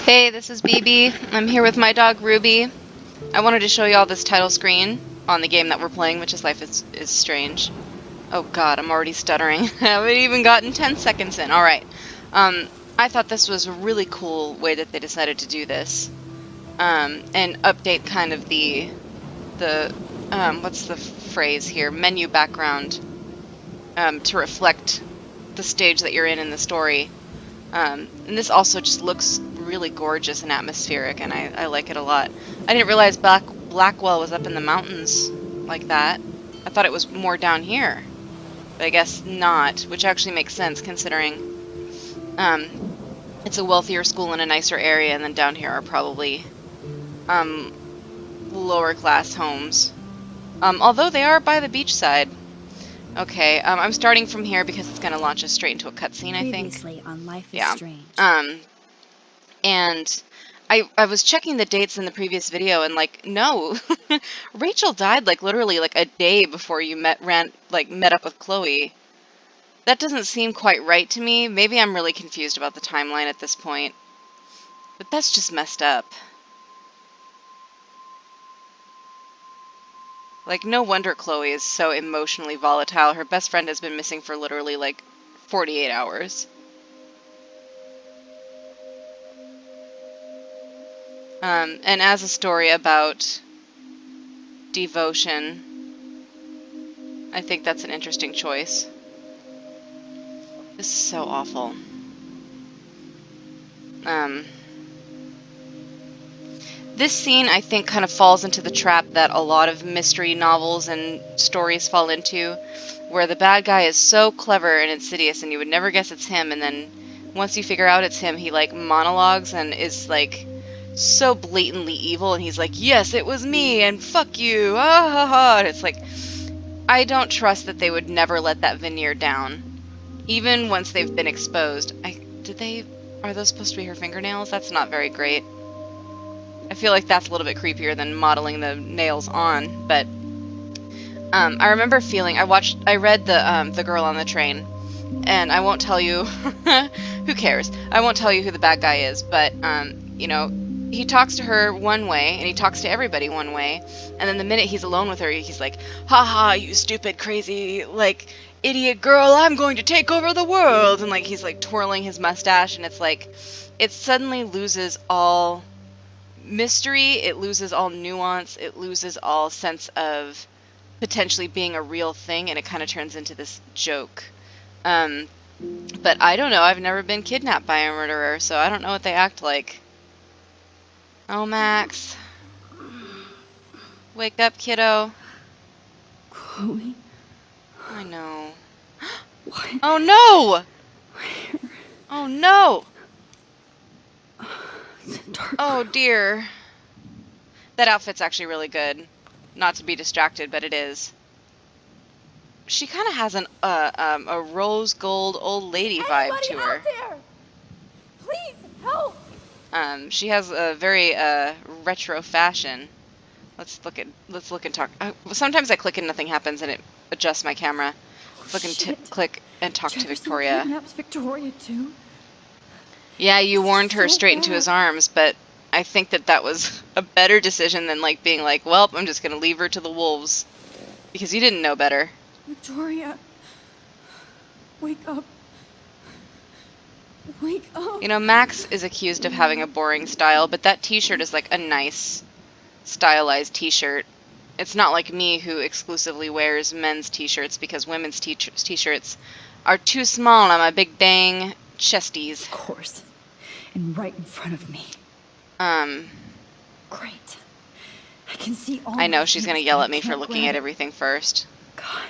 Hey, this is Beebee. I'm here with my dog Ruby. I wanted to show you all this title screen on the game that we're playing, which is Life is Strange. Oh god, I'm already stuttering. I haven't even gotten 10 seconds in. Alright. I thought this was a really cool way that they decided to do this. And update kind of the what's the phrase here? Menu background, to reflect the stage that you're in the story. And this also just looks really gorgeous and atmospheric, and I like it a lot. I didn't realize Blackwell was up in the mountains like that. I thought it was more down here, but I guess not, which actually makes sense considering it's a wealthier school in a nicer area, and then down here are probably lower class homes. Although they are by the beachside. Okay, I'm starting from here because it's going to launch us straight into a cutscene, I think. Previously on Life is Yeah. Strange. And I was checking the dates in the previous video, and like, no, Rachel died like literally like a day before you met up with Chloe. That doesn't seem quite right to me. Maybe I'm really confused about the timeline at this point, but that's just messed up. Like, no wonder Chloe is so emotionally volatile. Her best friend has been missing for literally like 48 hours. And as a story about devotion, I think that's an interesting choice. This is so awful. This scene, I think, kind of falls into the trap that a lot of mystery novels and stories fall into, where the bad guy is so clever and insidious and you would never guess it's him, and then once you figure out it's him, he like monologues and is like so blatantly evil, and he's like, yes, it was me, and fuck you, ah ha ha. And it's like, I don't trust that they would never let that veneer down, even once they've been exposed. Are those supposed to be her fingernails? That's not very great. I feel like that's a little bit creepier than modeling the nails on, but I remember feeling, I read the Girl on the Train, and I won't tell you, who cares? I won't tell you who the bad guy is, but, you know, he talks to her one way, and he talks to everybody one way, and then the minute he's alone with her, he's like, haha, you stupid, crazy, like, idiot girl, I'm going to take over the world, and like, he's like twirling his mustache, and it's like, it suddenly loses all mystery, it loses all nuance, it loses all sense of potentially being a real thing, and it kind of turns into this joke. But I don't know, I've never been kidnapped by a murderer, so I don't know what they act like. Oh, Max. Wake up, kiddo. Chloe? I know. What? Oh, no! Where? Oh, no! It's a dark Oh, dear. That outfit's actually really good. Not to be distracted, but it is. She kind of has a rose gold old lady vibe to her. Out there? Please help! She has a very retro fashion. Let's look and talk. Sometimes I click and nothing happens, and it adjusts my camera. Look and click and talk to Victoria. Kidnaps Victoria too. Yeah, you warned her so straight into bad. his arms, but I think that was a better decision than like being like, well, I'm just gonna leave her to the wolves, because you didn't know better. Victoria, wake up. Wake up. You know, Max is accused of having a boring style, but that t-shirt is like a nice, stylized t-shirt. It's not like me, who exclusively wears men's t-shirts because women's t-shirts are too small on my big dang chesties. Of course. And right in front of me. Great. I can see all I know my she's things, gonna yell but at me I for can't looking grab at it. everything first. God.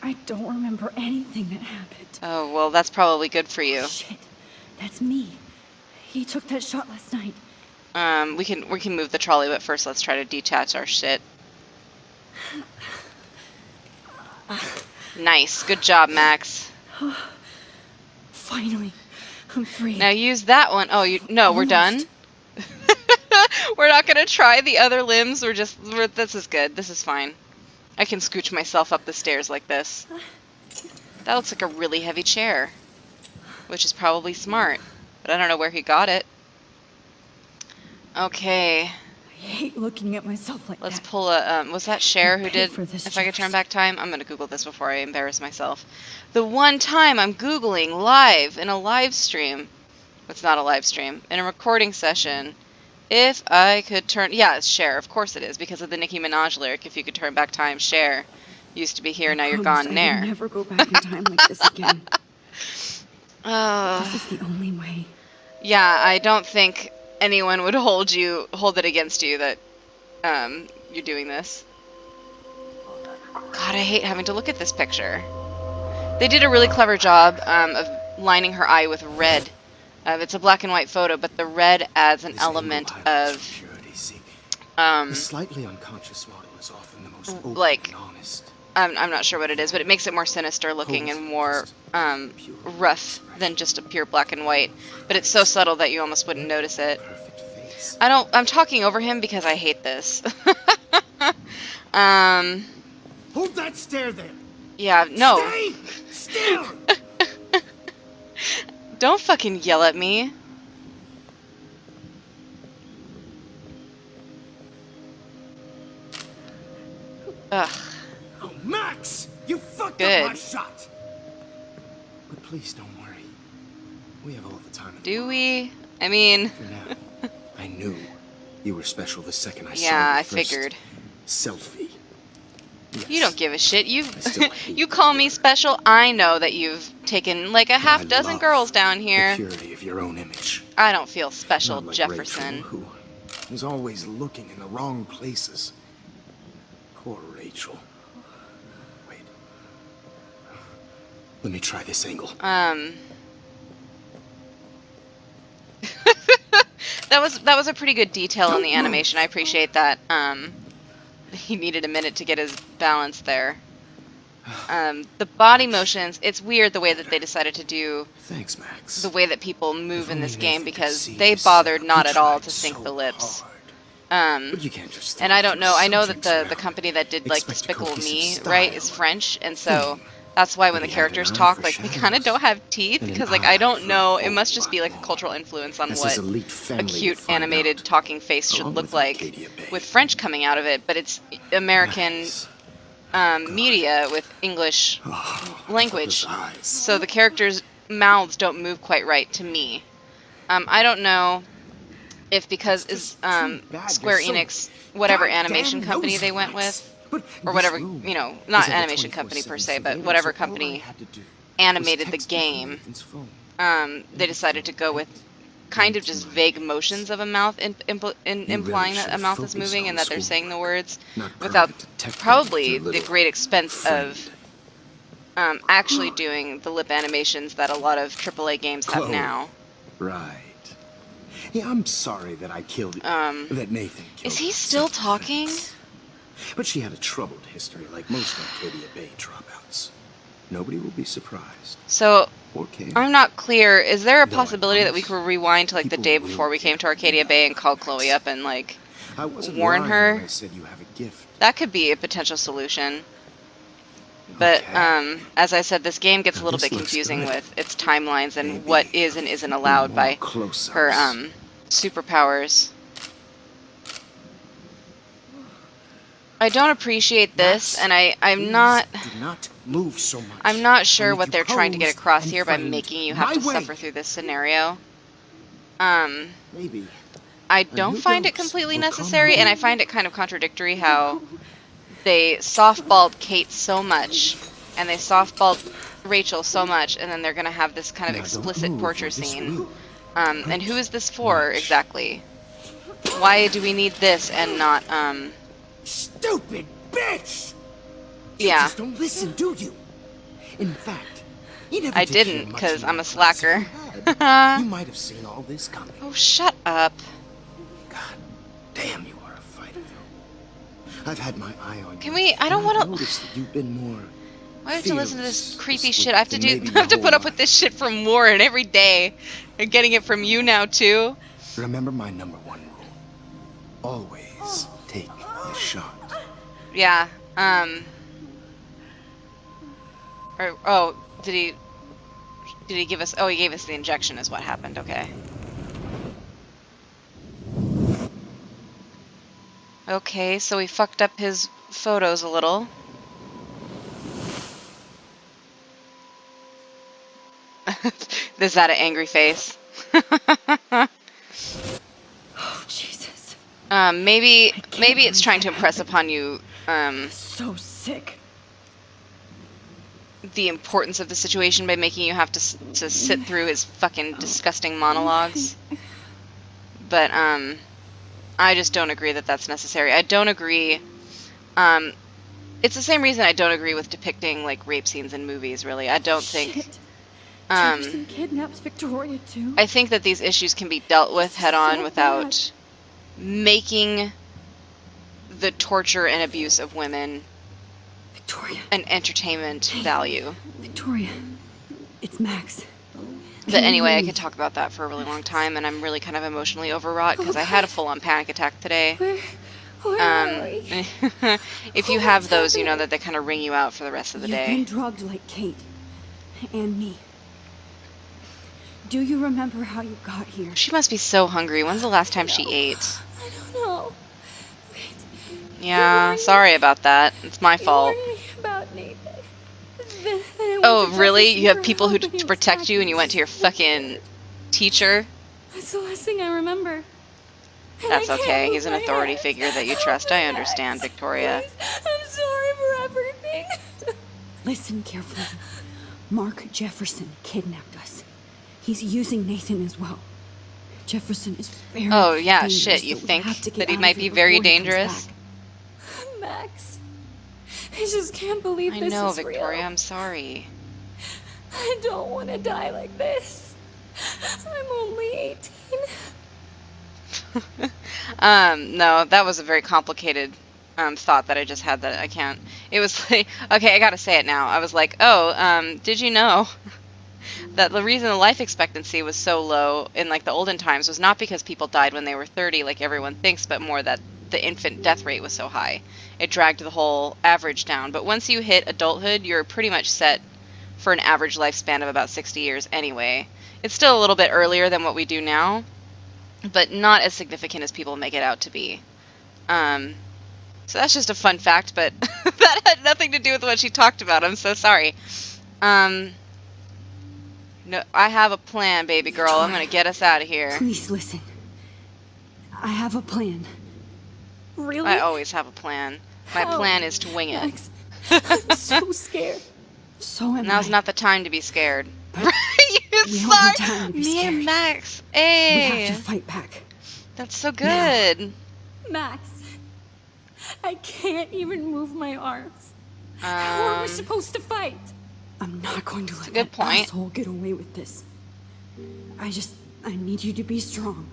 I don't remember anything that happened. Oh, well, that's probably good for you. Shit. That's me. He took that shot last night. We can move the trolley, but first let's try to detach our shit. Nice. Good job, Max. Finally. I'm free. Now use that one. Oh, no, we're done? Almost. We're not gonna try the other limbs. This is good. This is fine. I can scooch myself up the stairs like this. That looks like a really heavy chair, which is probably smart, but I don't know where he got it. Okay. I hate looking at myself like Let's that. pull a, was that Cher who paid did for this, If I Could Turn Jefferson. Back Time? I'm gonna Google this before I embarrass myself. The one time I'm Googling live in a live stream. It's not a live stream. In a recording session. If I could turn, yeah, it's Cher. Of course it is, because of the Nicki Minaj lyric, if you could turn back time, Cher. Used to be here, I now you're promised gone I would there. never go back in time like this again. This is the only way. Yeah, I don't think anyone would hold it against you that you're doing this. God, I hate having to look at this picture. They did a really clever job of lining her eye with red. It's a black and white photo, but the red adds an element of the slightly unconscious model is often the most open like, and honest. I'm not sure what it is, but it makes it more sinister looking and more rough than just a pure black and white. But it's so subtle that you almost wouldn't notice it. Perfect face. I'm talking over him because I hate this. Hold that stare there. Yeah, no. Stay still. Don't fucking yell at me. Ugh. Oh, Max, you fucked Good. up my shot. But please don't worry. We have all the time in the Do world. we? I mean, For now, I knew you were special the second I saw yeah, your I first figured. selfie. Yes. You don't give a shit. You still hate you that call me word. special. I know that you've taken like a But half I dozen love girls down The here. purity of your own image. I don't feel special, Not like Jefferson. Rachel, who was always looking in the wrong places. Poor Rachel. Wait. Let me try this angle. That was a pretty good detail in Don't the move. animation. I appreciate that. He needed a minute to get his balance there. The body motions, it's weird the way that they decided to do Thanks, Max. the way that people move If in this only game, Nathan could because see they this bothered setup. not He at all tried to sync so the lips. hard. But you can't just And I throw don't know. I know that subjects around. the company that did like Expect a Despicable cohesive Me, style. right, is French, and so Hmm. that's why when But the he had an characters eye talk, for like they kind of shadows. don't have teeth, And an because like I eye don't for know. a It must whole just be like a lot cultural more. influence on As what his elite a family cute will find animated out, talking face should along look with like Arcadia Bay. with French coming out of it, but it's American Nice. media with English Oh, language, those eyes. so the characters' mouths don't move quite right to me. I don't know if because It's is just too bad Square you're so Enix, whatever goddamn animation company they nosy, went Max. with, But or this whatever, room you know, is not under animation company per 24/7 se, but surveillance, whatever so all I company had to do was animated the text you from game, Nathan's phone. they decided to go with kind of just vague motions of a mouth, implying that a should've mouth is focused moving on and that they're saying the schoolwork, words, not without permanent detective probably with your the little great expense friend. of actually doing the lip animations that a lot of AAA games have Chloe. now. Right. Yeah, I'm sorry that I killed that Nathan killed Is he her still self-defense. talking? But she had a troubled history like most Arcadia Bay dropouts. Nobody will be surprised So, or care. I'm not clear. Is there a Though I possibility that we promise could rewind to like the people day will before we came care to Arcadia when Bay you and call Chloe up and like I wasn't warn lying her? when I said you have a gift. that could be a potential solution. But Okay. as I said, this game gets a Now little this bit looks confusing good. with its timelines and Maybe what is and isn't a allowed more by close-ups. her superpowers. I don't appreciate this, Max, and I'm please not. Do not move so much. I'm not I sure need what you they're trying to get posed across and here by framed making you have my to way. suffer through this scenario. Maybe. I A don't new find it dose completely will calm necessary, her and I down. find it kind of contradictory how they softballed Kate so much, and they softballed Rachel so much, and then they're gonna have this kind of Now don't explicit move torture or this scene. will And who is this for much. exactly? Why do we need this and not Stupid bitch! You yeah. just don't listen, do you? In fact, you never I did hear didn't, much 'cause in I'm my a class. If slacker. you had, you might have seen all this coming. Oh, shut up. God damn, you are a fighter, though. I've had my eye on you. Can we- I don't and I've wanna- noticed that you've been more. Why do I have to listen to this fearless creepy this shit? I have to week do than maybe I have to your put up whole with this shit from Warren every day. And getting it from you now too. Remember my #1 rule. Always take the shot. Yeah. Or, oh, did he give us? Oh, he gave us the injection. Is what happened. Okay. Okay, so we fucked up his photos a little. Is that an angry face? Oh, Jesus. Maybe can't it's believe trying to that impress happened. upon you So sick. the importance of the situation by making you have to sit through his fucking disgusting monologues. But I just don't agree that that's necessary. I don't agree. It's the same reason I don't agree with depicting like rape scenes in movies. Really, I don't think. Shit. Jefferson kidnaps Victoria too. I think that these issues can be dealt with head on so without making the torture and abuse of women Victoria. an entertainment value. Victoria. It's Max. But anyway, I could talk about that for a really long time, and I'm really kind of emotionally overwrought because I had a full-on panic attack today. Where are we? If you have those, you know that they kind of ring you out for the rest of the You've day. been drugged like Kate. And me. Do you remember how you got here? She must be so hungry. When's the last time she ate? I don't know. Wait. Yeah, sorry about that. It's my You fault. warned me about Nathan. Then I went Oh, to really? Jefferson You have for people who help and he was protect you and you acting went to your so fucking weird. teacher? That's the last thing I remember. And That's I can't okay. move He's an my authority hands. figure that you Help trust. me, I understand, Max. Victoria. Please. I'm sorry for everything. Listen carefully. Mark Jefferson kidnapped us. He's using Nathan as well. Jefferson is very Oh, yeah, dangerous, shit. You so we think have to get that he out of might here be very before he comes dangerous? back. Max, I just can't believe I this know, is Victoria. real. I'm sorry. I don't want to die like this. I'm only 18. No, that was a very complicated thought that I just had that I can't. It was like, okay, I gotta say it now. I was like, oh, did you know that the reason the life expectancy was so low in like the olden times was not because people died when they were 30 like everyone thinks, but more that the infant death rate was so high. It dragged the whole average down. But once you hit adulthood, you're pretty much set for an average lifespan of about 60 years anyway. It's still a little bit earlier than what we do now, but not as significant as people make it out to be. So that's just a fun fact, but that had nothing to do with what she talked about. I'm so sorry. No, I have a plan, baby girl. I'm gonna get us out of here. Please listen. I have a plan. Really? I always have a plan. My How? plan is to wing it. Max, I'm so scared. So am Now's I. not the time to be scared. But Right? we don't have time to be Me and scared. Max. We Hey. have to fight back. That's so good. Max, I can't even move my arms. How are we supposed to fight? I'm not going to let a good that point. asshole get away with this. I need you to be strong.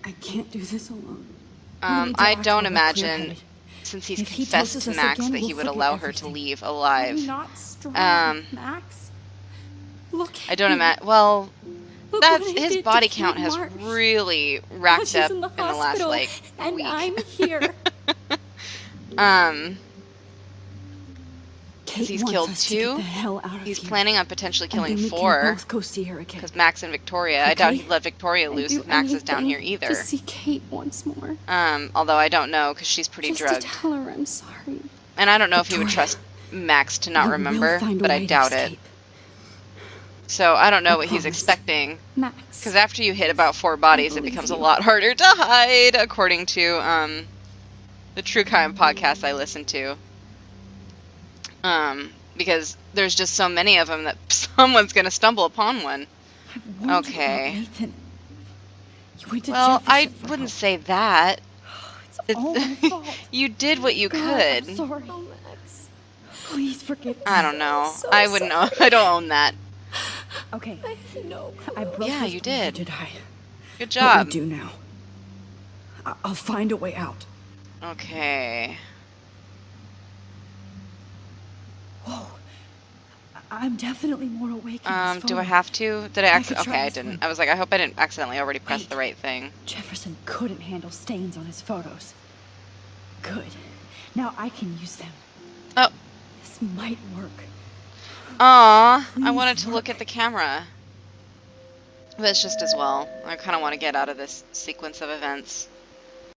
I can't do this alone. We need to I act don't while we're imagine, clear-headed. since he's If he confessed tosses to us Max again, that he we'll would forget allow her to everything. leave alive. I'm not strong, Max. Look I don't at imagine. Well, Look that's what I his did body to count Kate has Marsh. really Now racked she's up in the in the last hospital, like and week. I'm here. Kate he's wants killed us to get 2. the hell out of He's here. planning on potentially And killing then we can 4. both go see her again. Because Max and Victoria, I doubt Okay. he'd let Victoria I'd loose do if Max is down anything here either. To see Kate once more. Although I don't know, because she's pretty Just drugged. to tell her I'm sorry. And I don't know if he would Victoria, trust Max to not You will remember, find a but I way to doubt it. escape. So I don't know I what he's promise. expecting. Max. Because after you hit about 4 bodies, it believe becomes a you. lot harder to hide, according to the true crime podcast I listen to. Because there's just so many of them that someone's going to stumble upon one. I warned you Okay. about Nathan. You went to Well, I Jefferson for wouldn't help. say that. It's all my fault. You did what you God, could. I'm sorry. Oh, Max. Please forgive me. I don't know. So I wouldn't know. sorry. I don't own that. Okay. I had no clue. I broke Yeah, his you belief did. to die. Good What job. we do now? I'll find a way out. Okay. Whoa. I'm definitely more awake in this Do I photo. have to? Did I I accidentally? could Okay, try I this didn't. one. I was like, I hope I didn't accidentally already press Wait. the right thing. Jefferson couldn't handle stains on his photos. Good. Now I can use them. Oh. This might work. Aw, I Please wanted to look look. at the camera. But it's just as well. I kind of want to get out of this sequence of events.